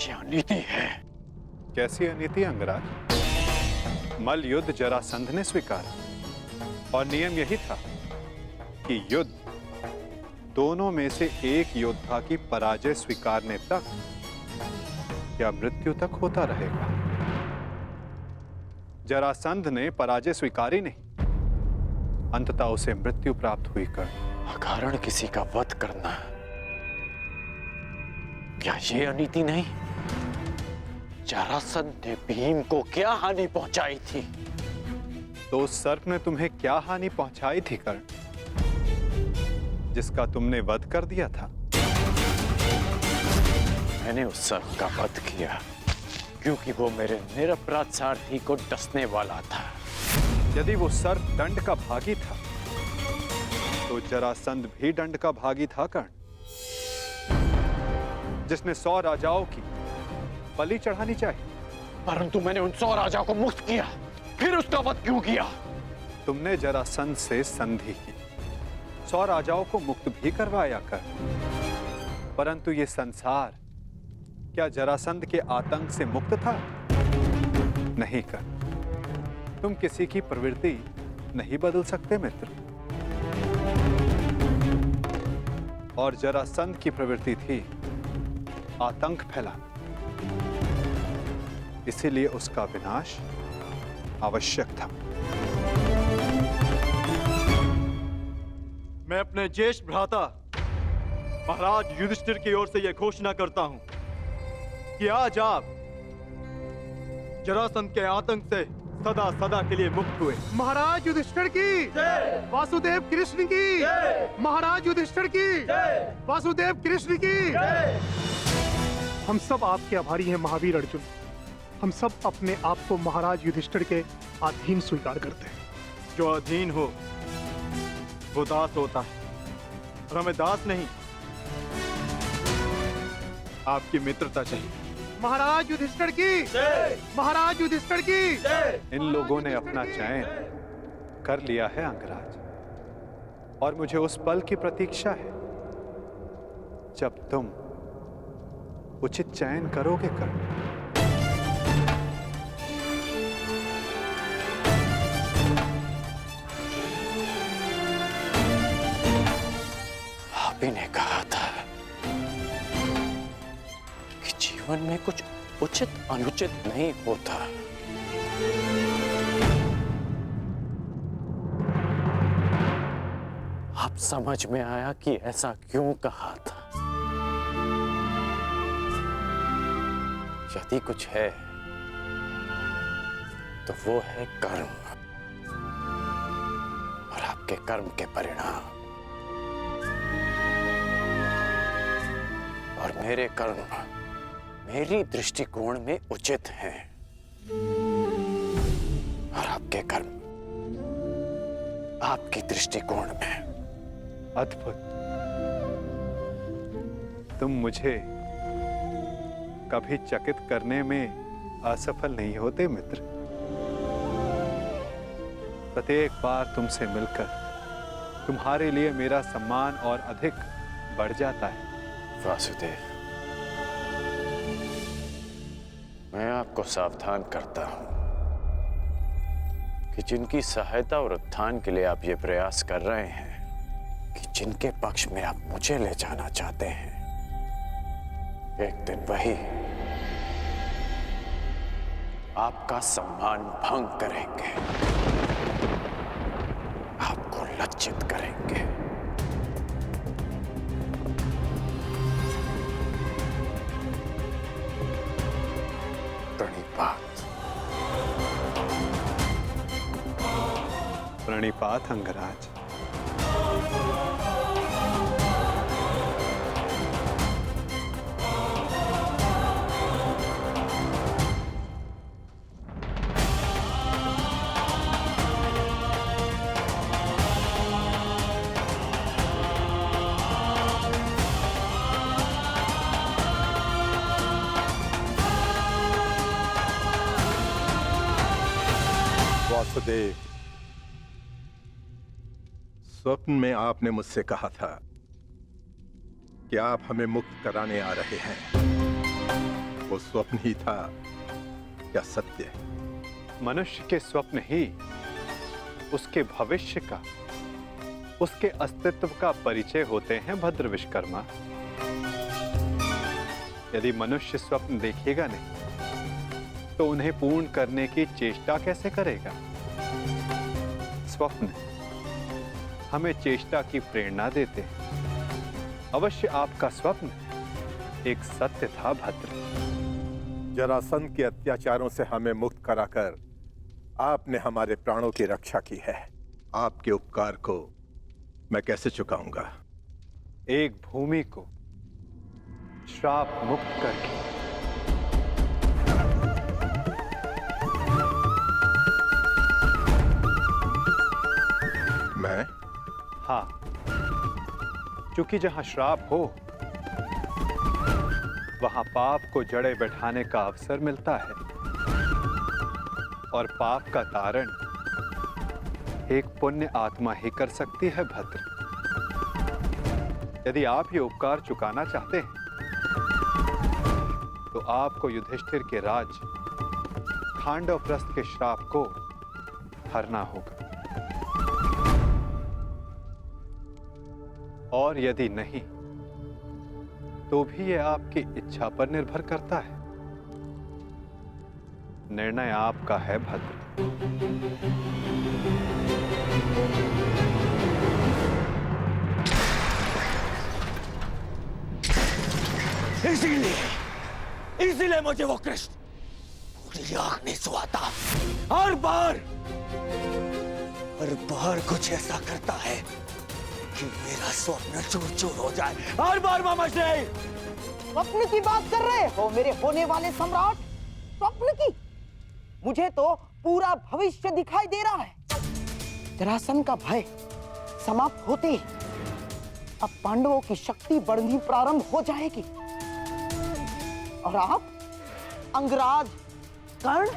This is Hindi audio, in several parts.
ये अनीति है। कैसी अनीति अंगराज? मल्ल युद्ध जरासंध ने स्वीकारा और नियम यही था कि युद्ध दोनों में से एक योद्धा की पराजय स्वीकारने तक या मृत्यु तक होता रहेगा। जरासंध ने पराजय स्वीकारी नहीं, अंततः उसे मृत्यु प्राप्त हुई। अकारण किसी का वध करना, क्या ये अनीति नहीं? जरासंध ने भीम को क्या हानि पहुंचाई थी? तो उस सर्प ने तुम्हें क्या हानि पहुंचाई थी कर्ण, जिसका तुमने वध कर दिया था? मैंने उस सर्प का वध किया क्योंकि वो मेरे निरपराध सारथी को डसने वाला था। यदि वो सर्प दंड का भागी था तो जरासंध भी दंड का भागी था कर्ण, जिसने 100 राजाओं की बलि चढ़ानी चाहिए। परंतु मैंने उन 100 राजाओं को मुक्त किया, फिर उसका वध क्यों किया? तुमने जरासंध से संधि की, 100 राजाओं को मुक्त भी करवाया कर, परंतु ये संसार क्या जरासंध के आतंक से मुक्त था? नहीं कर। तुम किसी की प्रवृत्ति नहीं बदल सकते मित्र, और जरासंध की प्रवृत्ति थी आतंक फैलाना, इसीलिए उसका विनाश आवश्यक था। मैं अपने ज्येष्ठ भ्राता महाराज युधिष्ठिर की ओर से यह घोषणा करता हूं कि आज आप जरासंध के आतंक से सदा सदा के लिए मुक्त हुए। महाराज युधिष्ठिर की जय, वासुदेव कृष्ण की जय, महाराज युधिष्ठिर की जय, वासुदेव कृष्ण की जय। हम सब आपके आभारी हैं महावीर अर्जुन। हम सब अपने आप को महाराज युधिष्ठिर के अधीन स्वीकार करते हैं। जो अधीन हो वो दास होता है, और हमें दास नहीं, आपकी मित्रता चाहिए। महाराज युधिष्ठिर की जय, महाराज युधिष्ठिर की जय। इन लोगों ने अपना चयन कर लिया है अंगराज, और मुझे उस पल की प्रतीक्षा है जब तुम उचित चयन करोगे कर्ण। आप ही ने कहा था कि जीवन में कुछ उचित अनुचित नहीं होता। अब समझ में आया कि ऐसा क्यों कहा था। यदि कुछ है तो वो है कर्म, और आपके कर्म के परिणाम, और मेरे कर्म मेरी दृष्टिकोण में उचित हैं, और आपके कर्म आपकी दृष्टिकोण में। अद्भुत। तुम मुझे कभी चकित करने में असफल नहीं होते मित्र। प्रत्येक बार तुमसे मिलकर तुम्हारे लिए मेरा सम्मान और अधिक बढ़ जाता है। वासुदेव, मैं आपको सावधान करता हूं कि जिनकी सहायता और उत्थान के लिए आप ये प्रयास कर रहे हैं कि जिनके पक्ष में आप मुझे ले जाना चाहते हैं, एक दिन वही आपका सम्मान भंग करेंगे, आपको लज्जित करेंगे। प्रणिपात। प्रणिपात अंगराज। वासुदेव, स्वप्न में आपने मुझसे कहा था कि आप हमें मुक्त कराने आ रहे हैं। वो स्वप्न ही था या सत्य? मनुष्य के स्वप्न ही उसके भविष्य का, उसके अस्तित्व का परिचय होते हैं भद्र विश्वकर्मा। यदि मनुष्य स्वप्न देखेगा नहीं तो उन्हें पूर्ण करने की चेष्टा कैसे करेगा? स्वप्न हमें चेष्टा की प्रेरणा देते हैं। अवश्य आपका स्वप्न एक सत्य था भद्र। जरासंध के अत्याचारों से हमें मुक्त कराकर आपने हमारे प्राणों की रक्षा की है। आपके उपकार को मैं कैसे चुकाऊंगा? एक भूमि को श्राप मुक्त करके। मैं? हाँ, क्योंकि जहां श्राप हो वहां पाप को जड़े बैठाने का अवसर मिलता है, और पाप का तारण एक पुण्य आत्मा ही कर सकती है भद्र। यदि आप ये उपकार चुकाना चाहते हैं तो आपको युधिष्ठिर के राज खांडवप्रस्थ के श्राप को हरना होगा, और यदि नहीं तो भी यह आपकी इच्छा पर निर्भर करता है। निर्णय आपका है भद्र। इसीलिए मुझे वो कृष्ण पूरी आंख नहीं सुहाता। हर बार कुछ ऐसा करता है कि मेरा स्वप्न चूर चूर हो जाए। हर बार मामा जी। स्वप्न की बात कर रहे हो मेरे होने वाले सम्राट? स्वप्न की? मुझे तो पूरा भविष्य दिखाई दे रहा है। जरासंध का भय समाप्त होते ही अब पांडवों की शक्ति बढ़नी प्रारंभ हो जाएगी, और आप अंगराज कर्ण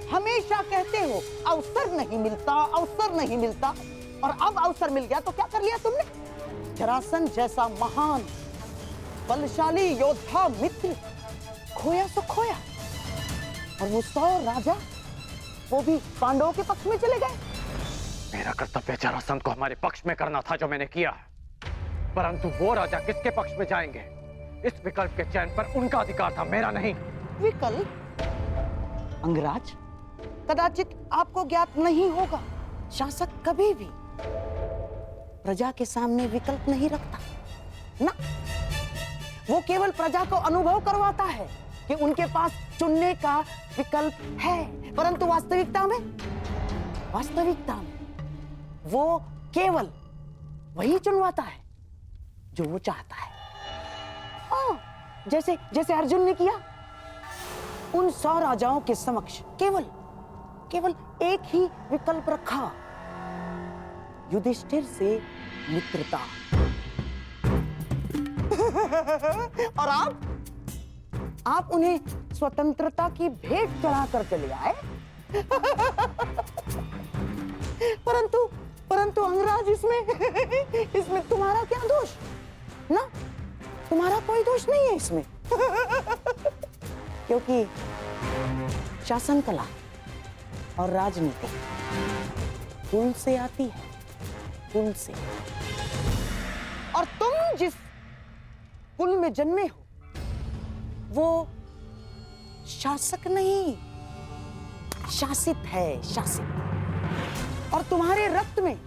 हमेशा कहते हो अवसर नहीं मिलता, अवसर नहीं मिलता, और अब अवसर मिल गया तो क्या कर लिया तुमने? जरासंध जैसा महान बलशाली योद्धा मित्र खोया सो खोया, और वो 100 राजा वो भी पांडवों के पक्ष में चले गए। मेरा कर्तव्य जरासंध को हमारे पक्ष में करना था जो मैंने किया, परंतु वो राजा किसके पक्ष में जाएंगे? इस विकल्प के चयन पर उनका अधिकार था, मेरा नहीं। विकल्प? अंगराज, कदाचित आपको ज्ञात नहीं होगा, शासक कभी भी प्रजा के सामने विकल्प नहीं रखता ना। वो केवल प्रजा को अनुभव करवाता है कि उनके पास चुनने का विकल्प है, परंतु वास्तविकता में वो केवल वही चुनवाता है जो वो चाहता है। जैसे अर्जुन ने किया। उन 100 राजाओं के समक्ष केवल एक ही विकल्प रखा, युधिष्ठिर से मित्रता। और आप उन्हें स्वतंत्रता की भेंट चढ़ाकर चले आए। परंतु अंगराज, इसमें तुम्हारा क्या दोष? ना, तुम्हारा कोई दोष नहीं है इसमें। क्योंकि शासन कला और राजनीति कुल से आती है, कुल से। और तुम जिस कुल में जन्मे हो वो शासक नहीं, शासित है, शासित। और तुम्हारे रक्त में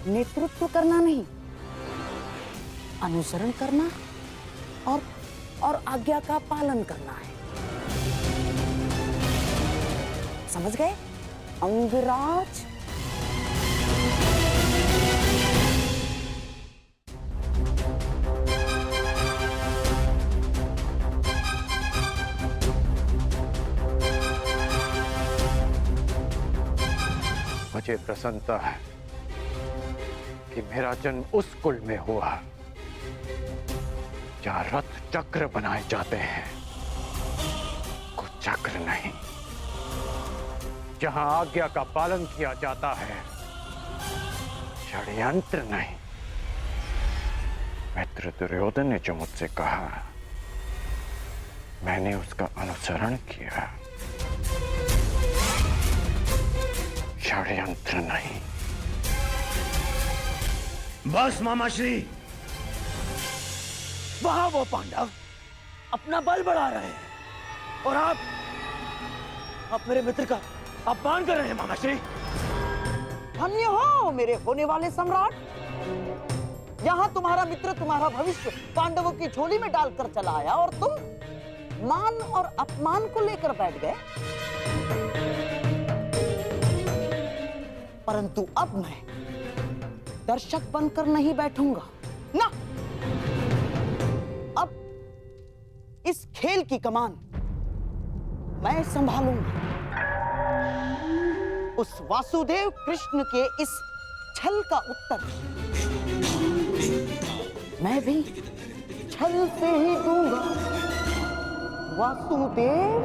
नेतृत्व करना नहीं, अनुसरण करना और आज्ञा का पालन करना है। समझ गए अंगराज? मुझे प्रसन्नता है कि मेरा जन्म उस कुल में हुआ जहां रथ चक्र बनाए जाते हैं, कुछ चक्र नहीं, जहां आज्ञा का पालन किया जाता है, षड्यंत्र नहीं। मित्र दुर्योधन ने जो मुझसे कहा मैंने उसका अनुसरण किया, षड्यंत्र नहीं। बस मामाश्री, वहां वो पांडव अपना बल बढ़ा रहे हैं और आप मेरे मित्र का अपमान कर रहे हैं मामाश्री। धन्य हो मेरे होने वाले सम्राट। यहाँ तुम्हारा मित्र तुम्हारा भविष्य पांडवों की झोली में डालकर चला आया और तुम मान और अपमान को लेकर बैठ गए। परंतु अब मैं दर्शक बनकर नहीं बैठूंगा ना। अब इस खेल की कमान मैं संभालूंगा। उस वासुदेव कृष्ण के इस छल का उत्तर मैं भी छल से ही दूंगा। वासुदेव